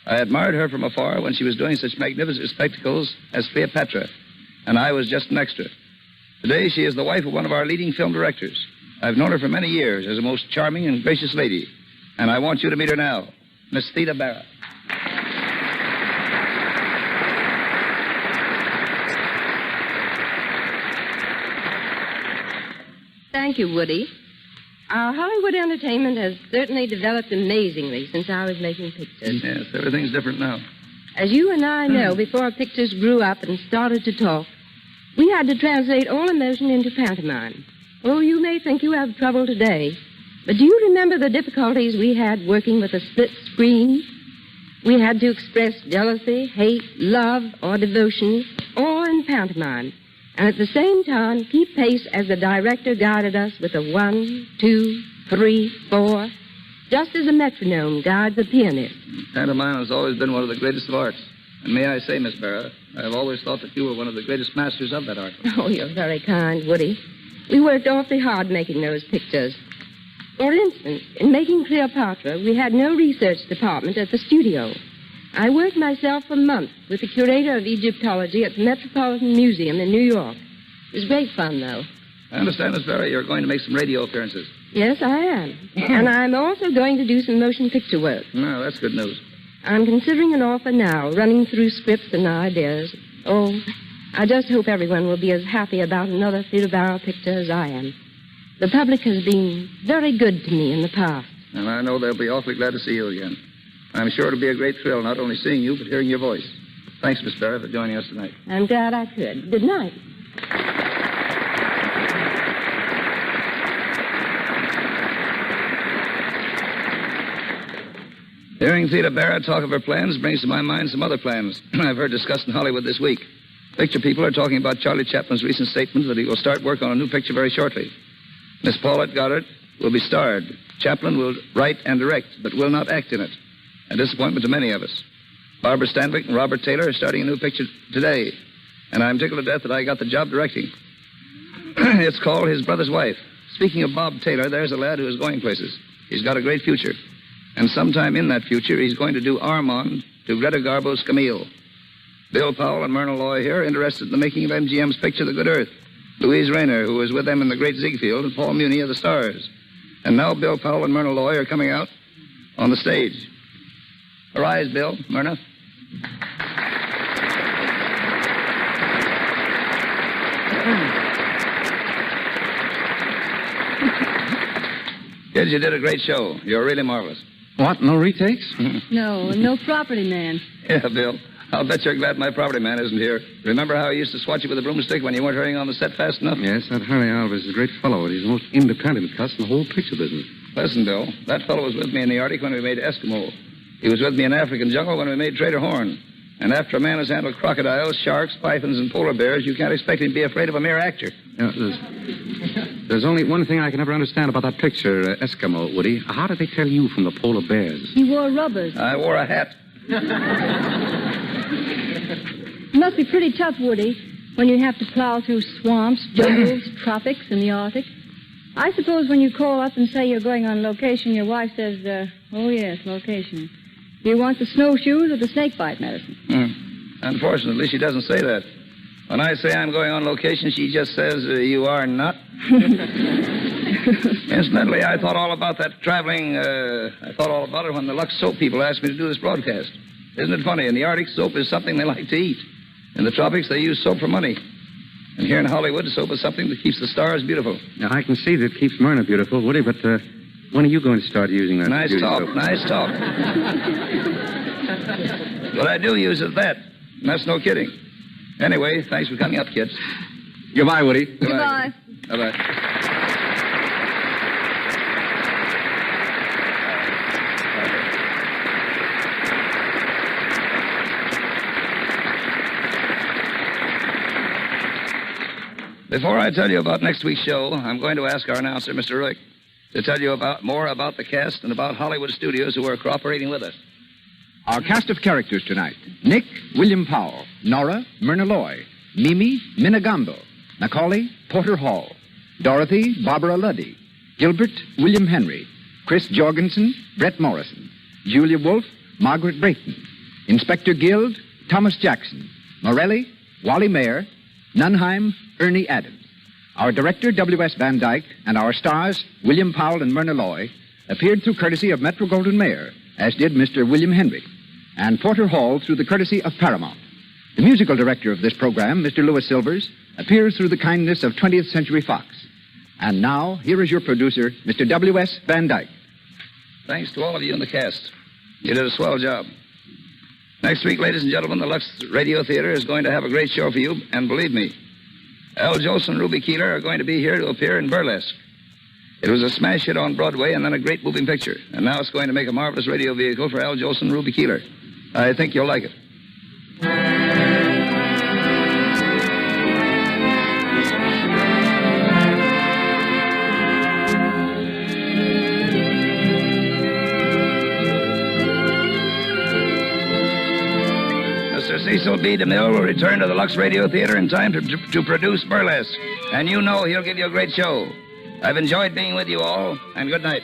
I admired her from afar when she was doing such magnificent spectacles as Cleopatra, and I was just an extra. Today, she is the wife of one of our leading film directors. I've known her for many years as a most charming and gracious lady, and I want you to meet her now, Miss Theda Bara. Thank you, Woody. Our Hollywood entertainment has certainly developed amazingly since I was making pictures. Yes, everything's different now. As you and I know, before pictures grew up and started to talk, we had to translate all emotion into pantomime. Oh, you may think you have trouble today, but do you remember the difficulties we had working with a split screen? We had to express jealousy, hate, love, or devotion, all in pantomime, and at the same time keep pace as the director guided us with a 1, 2, 3, 4, just as a metronome guides a pianist. Pantomime has always been one of the greatest of arts. And may I say, Miss Bara, I have always thought that you were one of the greatest masters of that art. Oh, you're very kind, Woody. We worked awfully hard making those pictures. For instance, in making Cleopatra, we had no research department at the studio. I worked myself for months with the curator of Egyptology at the Metropolitan Museum in New York. It was great fun, though. I understand, Miss Bara, you're going to make some radio appearances. Yes, I am. And I'm also going to do some motion picture work. No, that's good news. I'm considering an offer now, running through scripts and ideas. Oh, I just hope everyone will be as happy about another Theda Bara picture as I am. The public has been very good to me in the past. And I know they'll be awfully glad to see you again. I'm sure it'll be a great thrill not only seeing you, but hearing your voice. Thanks, Miss Bara, for joining us tonight. I'm glad I could. Good night. Hearing Theda Barra talk of her plans brings to my mind some other plans I've heard discussed in Hollywood this week. Picture people are talking about Charlie Chaplin's recent statement that he will start work on a new picture very shortly. Miss Paulette Goddard will be starred. Chaplin will write and direct, but will not act in it. A disappointment to many of us. Barbara Stanwyck and Robert Taylor are starting a new picture today, and I'm tickled to death that I got the job directing. It's called His Brother's Wife. Speaking of Bob Taylor, there's a lad who is going places. He's got a great future. And sometime in that future, he's going to do Armand to Greta Garbo's Camille. Bill Powell and Myrna Loy here, interested in the making of MGM's picture, The Good Earth. Louise Rayner, who was with them in The Great Ziegfeld, and Paul Muni of The Stars. And now Bill Powell and Myrna Loy are coming out on the stage. Arise, Bill, Myrna. Kids, you did a great show. You're really marvelous. What, no retakes? No property man. Yeah, Bill. I'll bet you're glad my property man isn't here. Remember how he used to swat you with a broomstick when you weren't hurrying on the set fast enough? Yes, that Harry Alvarez is a great fellow. He's the most independent cuss in the whole picture business. Listen, Bill, that fellow was with me in the Arctic when we made Eskimo. He was with me in African jungle when we made Trader Horn. And after a man has handled crocodiles, sharks, pythons, and polar bears, you can't expect him to be afraid of a mere actor. Yeah, there's only one thing I can never understand about that picture, Eskimo, Woody. How did they tell you from the polar bears? He wore rubbers. I wore a hat. It must be pretty tough, Woody, when you have to plow through swamps, jungles, tropics, and the Arctic. I suppose when you call up and say you're going on location, your wife says, oh, yes, location. Do you want the snowshoes or the snakebite medicine? Unfortunately, she doesn't say that. When I say I'm going on location, she just says, you are not. Incidentally, I thought all about that traveling. I thought all about it when the Lux soap people asked me to do this broadcast. Isn't it funny? In the Arctic, soap is something they like to eat. In the tropics, they use soap for money. And here in Hollywood, soap is something that keeps the stars beautiful. Now, I can see that it keeps Myrna beautiful, Woody, but when are you going to start using that? Nice talk, soap? nice talk. But I do use it that. And that's no kidding. Anyway, thanks for coming up, kids. Goodbye, Woody. Goodbye. Bye-bye. Before I tell you about next week's show, I'm going to ask our announcer, Mr. Ruick, to tell you more about the cast and about Hollywood studios who are cooperating with us. Our cast of characters tonight: Nick, William Powell; Nora, Myrna Loy; Mimi, Minna Gamble; Macaulay, Porter Hall; Dorothy, Barbara Luddy; Gilbert, William Henry; Chris Jorgensen, Brett Morrison; Julia Wolfe, Margaret Brayton; Inspector Guild, Thomas Jackson; Morelli, Wally Mayer; Nunheim, Ernie Adams. Our director, W.S. Van Dyke, and our stars, William Powell and Myrna Loy, appeared through courtesy of Metro-Goldwyn-Mayer, as did Mr. William Henry, and Porter Hall through the courtesy of Paramount. The musical director of this program, Mr. Louis Silvers, appears through the kindness of 20th Century Fox. And now, here is your producer, Mr. W.S. Van Dyke. Thanks to all of you in the cast. You did a swell job. Next week, ladies and gentlemen, the Lux Radio Theatre is going to have a great show for you, and believe me, Al Jolson and Ruby Keeler are going to be here to appear in Burlesque. It was a smash hit on Broadway and then a great moving picture, and now it's going to make a marvelous radio vehicle for Al Jolson and Ruby Keeler. I think you'll like it. Cecil B. DeMille will return to the Lux Radio Theatre in time to produce Burlesque. And you know he'll give you a great show. I've enjoyed being with you all, and good night.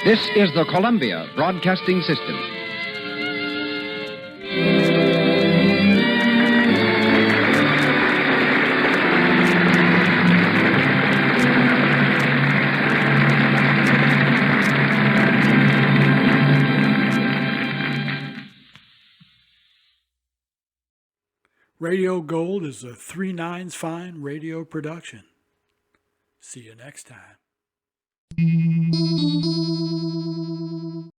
This is the Columbia Broadcasting System. Radio Gold is a 3 Nines Fine radio production. See you next time.